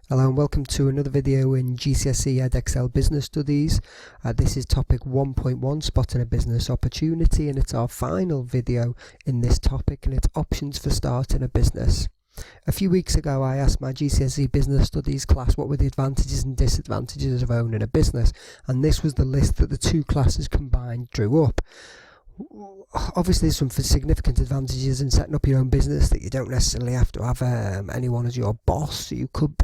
Hello and welcome to another video in GCSE Edexcel Business Studies. This is topic 1.1, spotting a business opportunity, and it's our final video in this topic, and it's options for starting a business. A few weeks ago I asked my GCSE Business Studies class what were the advantages and disadvantages of owning a business, and this was the list that the two classes combined drew up. Obviously there's some significant advantages in setting up your own business, that you don't necessarily have to have anyone as your boss. You could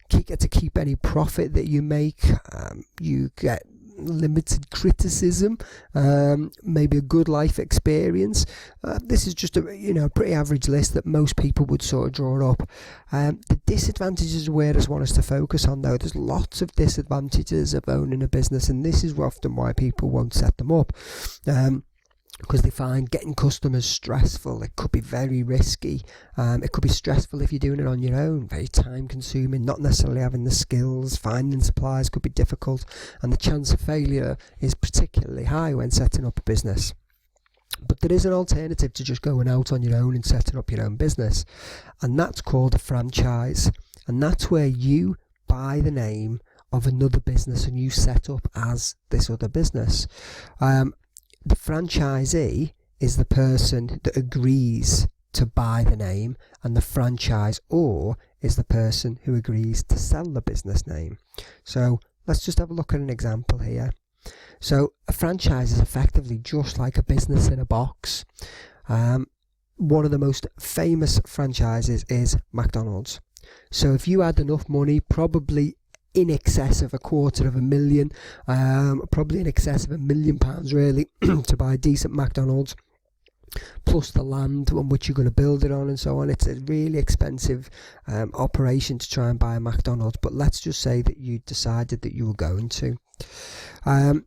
get to keep any profit that you make. You get limited criticism, maybe a good life experience. This is just a pretty average list that most people would sort of draw up. The disadvantages are where I just want us to focus on, though. There's lots of disadvantages of owning a business, and this is often why people won't set them up. Because they find getting customers stressful. It could be very risky. It could be stressful if you're doing it on your own, very time consuming, not necessarily having the skills. Finding suppliers could be difficult, and the chance of failure is particularly high when setting up a business. But there is an alternative to just going out on your own and setting up your own business, and that's called a franchise. And that's where you buy the name of another business and you set up as this other business. The franchisee is the person that agrees to buy the name, and the franchisor is the person who agrees to sell the business name. So let's just have a look at an example here. So a franchise is effectively just like a business in a box. One of the most famous franchises is McDonald's. So if you had enough money, probably in excess of $250,000, probably in excess of £1 million really, to buy a decent McDonald's, plus the land on which you're going to build it on and so on. It's a really expensive operation to try and buy a McDonald's, but let's just say that you decided that you were going to. The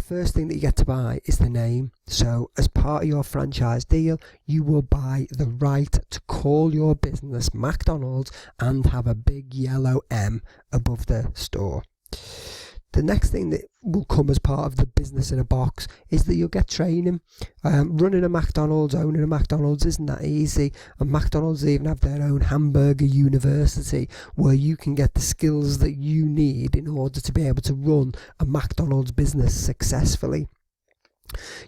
first thing that you get to buy is the name. So as part of your franchise deal, you will buy the right to call your business McDonald's and have a big yellow M above the store. The next thing that will come as part of the business in a box is that you'll get training. Running a McDonald's, owning a McDonald's isn't that easy, and McDonald's even have their own hamburger university where you can get the skills that you need in order to be able to run a McDonald's business successfully.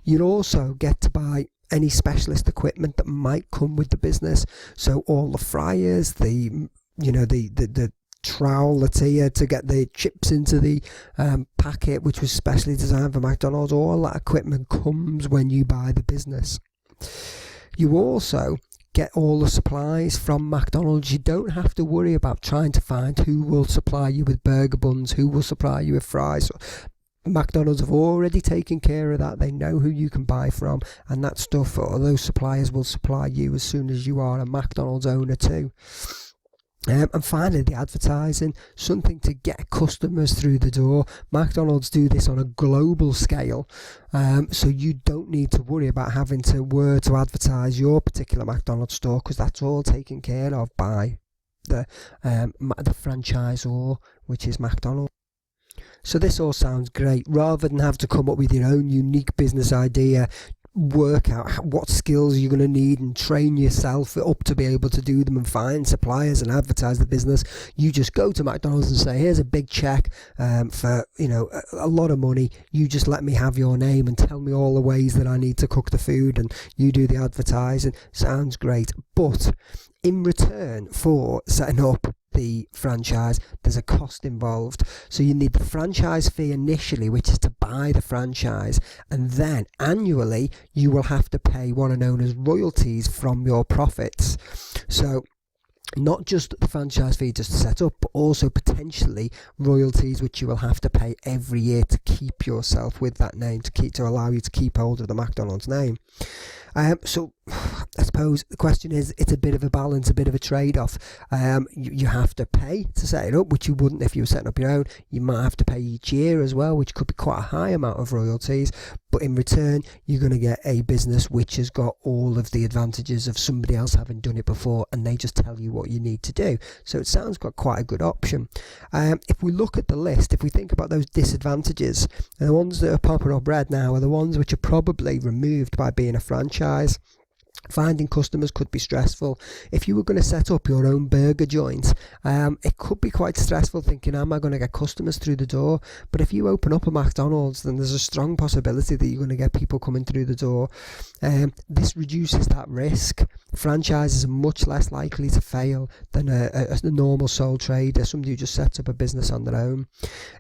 You'll also get to buy any specialist equipment that might come with the business, so all the fryers, the trowel that's here to get the chips into the packet, which was specially designed for McDonald's. All that equipment comes when you buy the business. You also get all the supplies from McDonald's. You don't have to worry about trying to find who will supply you with burger buns, who will supply you with fries. McDonald's have already taken care of that. They know who you can buy from, and that stuff, or those suppliers, will supply you as soon as you are a McDonald's owner too. And finally, the advertising, something to get customers through the door. McDonald's do this on a global scale, so you don't need to worry about having to advertise your particular McDonald's store, because that's all taken care of by the franchisor, which is McDonald's. So this all sounds great. Rather than have to come up with your own unique business idea, work out what skills you're going to need and train yourself up to be able to do them and find suppliers and advertise the business, you just go to McDonald's and say, here's a big check for a lot of money. You just let me have your name and tell me all the ways that I need to cook the food, and you do the advertising. Sounds great, but in return for setting up the franchise, there's a cost involved. So you need the franchise fee initially, which is to buy the franchise, and then annually you will have to pay what are known as royalties from your profits. So not just the franchise fee just to set up, but also potentially royalties which you will have to pay every year to keep yourself with that name, to allow you to keep hold of the McDonald's name. So I suppose the question is, it's a bit of a balance, a bit of a trade-off. You have to pay to set it up, which you wouldn't if you were setting up your own. You might have to pay each year as well, which could be quite a high amount of royalties. But in return, you're going to get a business which has got all of the advantages of somebody else having done it before, and they just tell you what you need to do. So it sounds like quite a good option. If we look at the list, if we think about those disadvantages, the ones that are popping up red now are the ones which are probably removed by being a franchise. Finding customers could be stressful. If you were going to set up your own burger joint, it could be quite stressful thinking, am I going to get customers through the door? But if you open up a McDonald's, then there's a strong possibility that you're going to get people coming through the door. This reduces that risk. Franchises are much less likely to fail than a normal sole trader, somebody who just sets up a business on their own.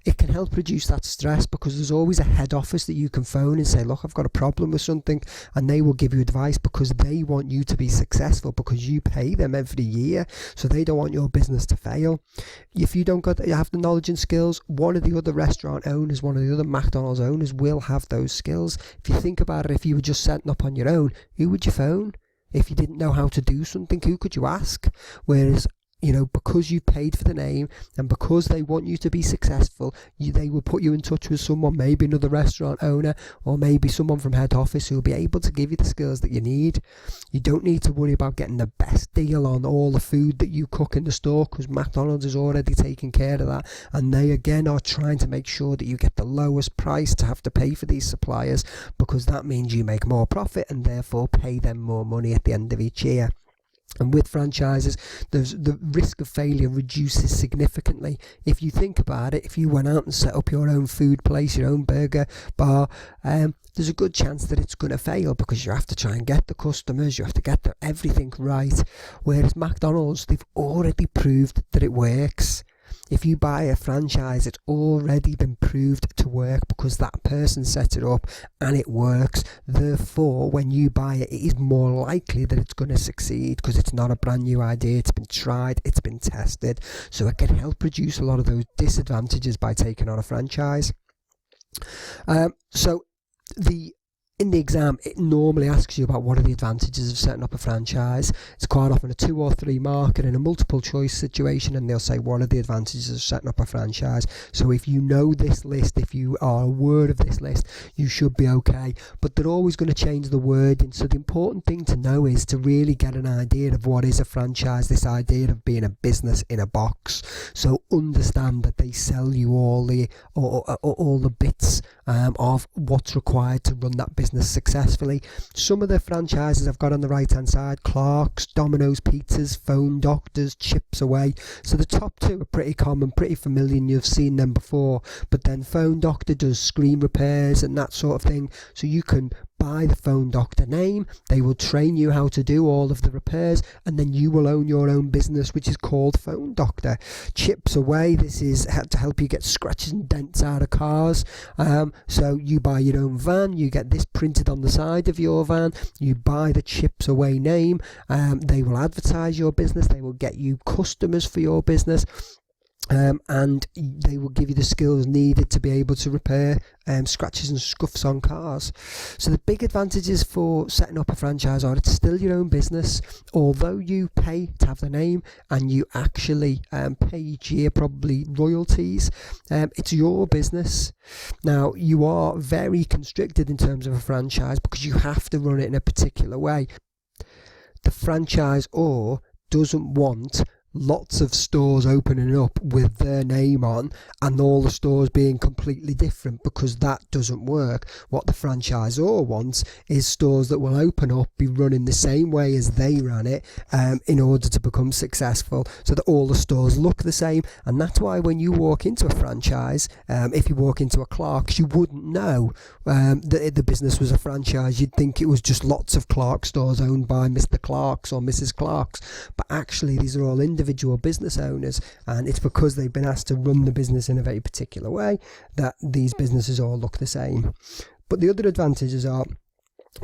It can help reduce that stress because there's always a head office that you can phone and say, look, I've got a problem with something, and they will give you advice because they want you to be successful, because you pay them every year, so they don't want your business to fail. If you don't have the knowledge and skills, one of the other restaurant owners, one of the other McDonald's owners will have those skills. If you think about it, if you were just setting up on your own, who would you phone? If you didn't know how to do something, who could you ask? Whereas, because you paid for the name and because they want you to be successful, they will put you in touch with someone, maybe another restaurant owner or maybe someone from head office who will be able to give you the skills that you need. You don't need to worry about getting the best deal on all the food that you cook in the store, because McDonald's is already taking care of that, and they again are trying to make sure that you get the lowest price to have to pay for these suppliers, because that means you make more profit and therefore pay them more money at the end of each year. And with franchises, the risk of failure reduces significantly. If you think about it, if you went out and set up your own food place, your own burger bar, there's a good chance that it's going to fail because you have to try and get the customers, you have to get everything right. Whereas McDonald's, they've already proved that it works. If you buy a franchise, it's already been proved to work because that person set it up and it works. Therefore, when you buy it, it is more likely that it's going to succeed because it's not a brand new idea. It's been tried, it's been tested. So it can help reduce a lot of those disadvantages by taking on a franchise. In the exam, it normally asks you about what are the advantages of setting up a franchise. It's quite often a 2 or 3 mark and in a multiple choice situation, and they'll say what are the advantages of setting up a franchise. So if you know this list, if you are aware of this list, you should be okay. But they're always going to change the wording. So the important thing to know is to really get an idea of what is a franchise, this idea of being a business in a box. So understand that they sell you all the bits of what's required to run that business successfully. Some of the franchises I've got on the right hand side: Clark's, Domino's Pizzas, Phone Doctors, Chips Away. So the top 2 are pretty common, pretty familiar, and you've seen them before. But then Phone Doctor does screen repairs and that sort of thing, so you can buy the Phone Doctor name, they will train you how to do all of the repairs, and then you will own your own business, which is called Phone Doctor. Chips Away, this is to help you get scratches and dents out of cars. So you buy your own van, you get this printed on the side of your van, you buy the Chips Away name, they will advertise your business, they will get you customers for your business. And they will give you the skills needed to be able to repair scratches and scuffs on cars. So the big advantages for setting up a franchise are it's still your own business. Although you pay to have the name and you actually pay each year probably royalties, it's your business. Now you are very constricted in terms of a franchise because you have to run it in a particular way. The franchisor doesn't want lots of stores opening up with their name on and all the stores being completely different, because that doesn't work. What the franchisor wants is stores that will open up, be running the same way as they ran it, in order to become successful, so that all the stores look the same. And that's why when you walk into a franchise, if you walk into a Clark's, you wouldn't know that the business was a franchise. You'd think it was just lots of Clark stores owned by Mr. Clark's or Mrs. Clark's, but actually these are all individual business owners, and it's because they've been asked to run the business in a very particular way that these businesses all look the same. But the other advantages are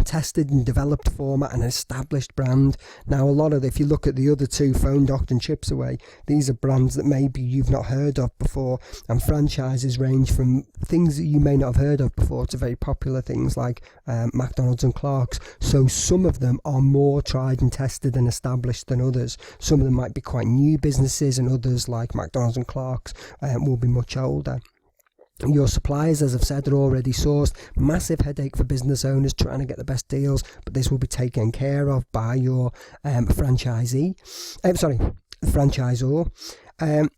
tested and developed format and an established brand. Now if you look at the other 2, Phone Doctor and Chips Away, these are brands that maybe you've not heard of before, and franchises range from things that you may not have heard of before to very popular things like McDonald's and Clark's. So some of them are more tried and tested and established than others. Some of them might be quite new businesses, and others like McDonald's and Clark's will be much older. Your suppliers, as I've said, are already sourced. Massive headache for business owners trying to get the best deals, but this will be taken care of by your franchisor.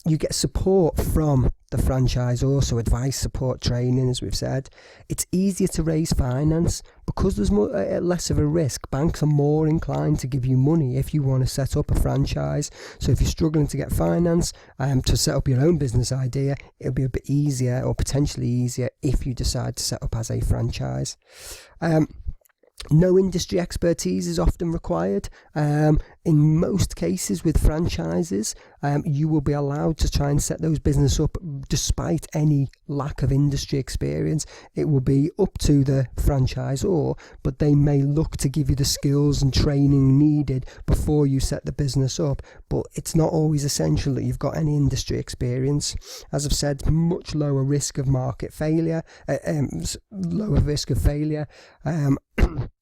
You get support from the franchisor, so advice, support, training, as we've said. It's easier to raise finance because there's less of a risk. Banks are more inclined to give you money if you want to set up a franchise. So if you're struggling to get finance to set up your own business idea, it'll be a bit easier, or potentially easier, if you decide to set up as a franchise. No industry expertise is often required. In most cases with franchises, you will be allowed to try and set those business up despite any lack of industry experience. It will be up to the franchisor, but they may look to give you the skills and training needed before you set the business up. But it's not always essential that you've got any industry experience. As I've said, much lower risk of market failure,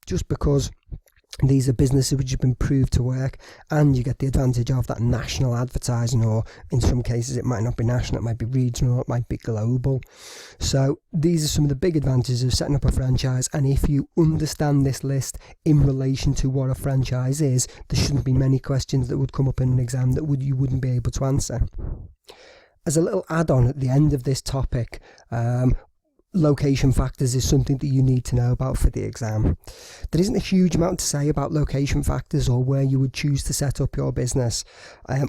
just because these are businesses which have been proved to work, and you get the advantage of that national advertising, or in some cases it might not be national, it might be regional, it might be global. So these are some of the big advantages of setting up a franchise, and if you understand this list in relation to what a franchise is, there shouldn't be many questions that would come up in an exam that you wouldn't be able to answer. As a little add-on at the end of this topic, location factors is something that you need to know about for the exam. There isn't a huge amount to say about location factors or where you would choose to set up your business,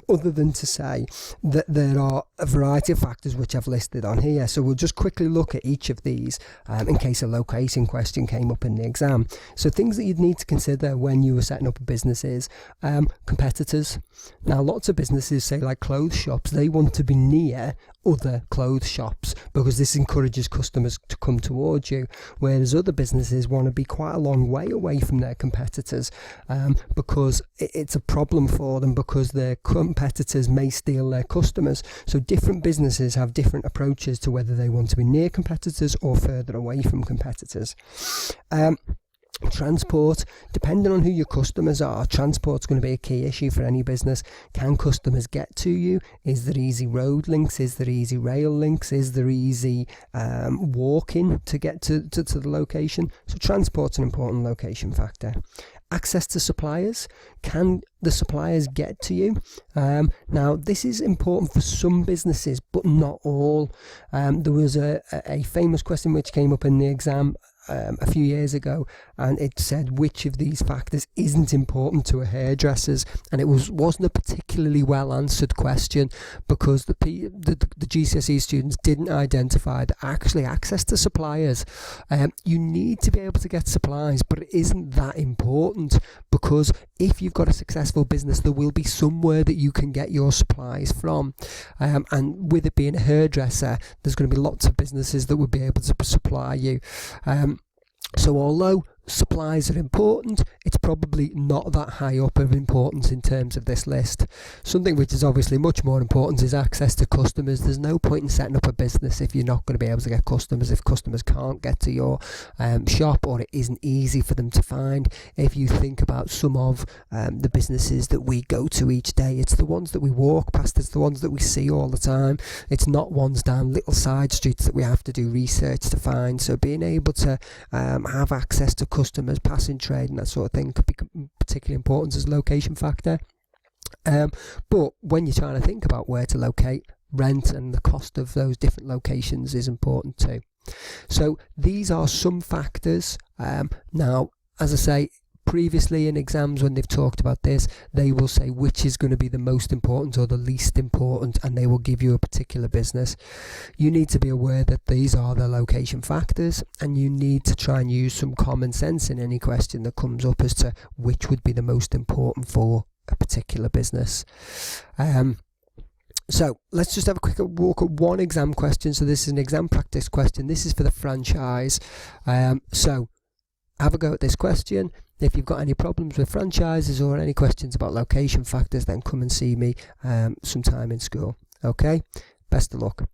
other than to say that there are a variety of factors which I've listed on here. So we'll just quickly look at each of these in case a location question came up in the exam. So things that you'd need to consider when you were setting up a business is competitors. Now lots of businesses, say like clothes shops, they want to be near other clothes shops because this encourages customers to come towards you, whereas other businesses want to be quite a long way away from their competitors because it's a problem for them, because their competitors may steal their customers. So different businesses have different approaches to whether they want to be near competitors or further away from competitors. Transport, depending on who your customers are, transport's going to be a key issue for any business. Can customers get to you? Is there easy road links? Is there easy rail links? Is there easy walking to get to the location? So transport's an important location factor. Access to suppliers. Can the suppliers get to you? Now this is important for some businesses, but not all. There was a famous question which came up in the exam a few years ago, and it said which of these factors isn't important to a hairdresser's, and it wasn't a particularly well answered question because the GCSE students didn't identify that actually access to suppliers, you need to be able to get supplies, but it isn't that important, because if you've got a successful business there will be somewhere that you can get your supplies from, and with it being a hairdresser there's going to be lots of businesses that would be able to supply you. So although supplies are important, it's probably not that high up of importance in terms of this list. Something which is obviously much more important is access to customers. There's no point in setting up a business if you're not going to be able to get customers, if customers can't get to your shop, or it isn't easy for them to find. If you think about some of the businesses that we go to each day, it's the ones that we walk past, it's the ones that we see all the time. It's not ones down little side streets that we have to do research to find. So being able to have access to customers, passing trade and that sort of thing could be particularly important as a location factor. But when you're trying to think about where to locate, rent and the cost of those different locations is important too. So these are some factors. Now, as I say, previously in exams when they've talked about this, they will say which is going to be the most important or the least important, and they will give you a particular business. You need to be aware that these are the location factors, and you need to try and use some common sense in any question that comes up as to which would be the most important for a particular business. So let's just have a quick walk at one exam question. So this is an exam practice question. This is for the franchise. So have a go at this question. If you've got any problems with franchises or any questions about location factors, then come and see me sometime in school. Okay, best of luck.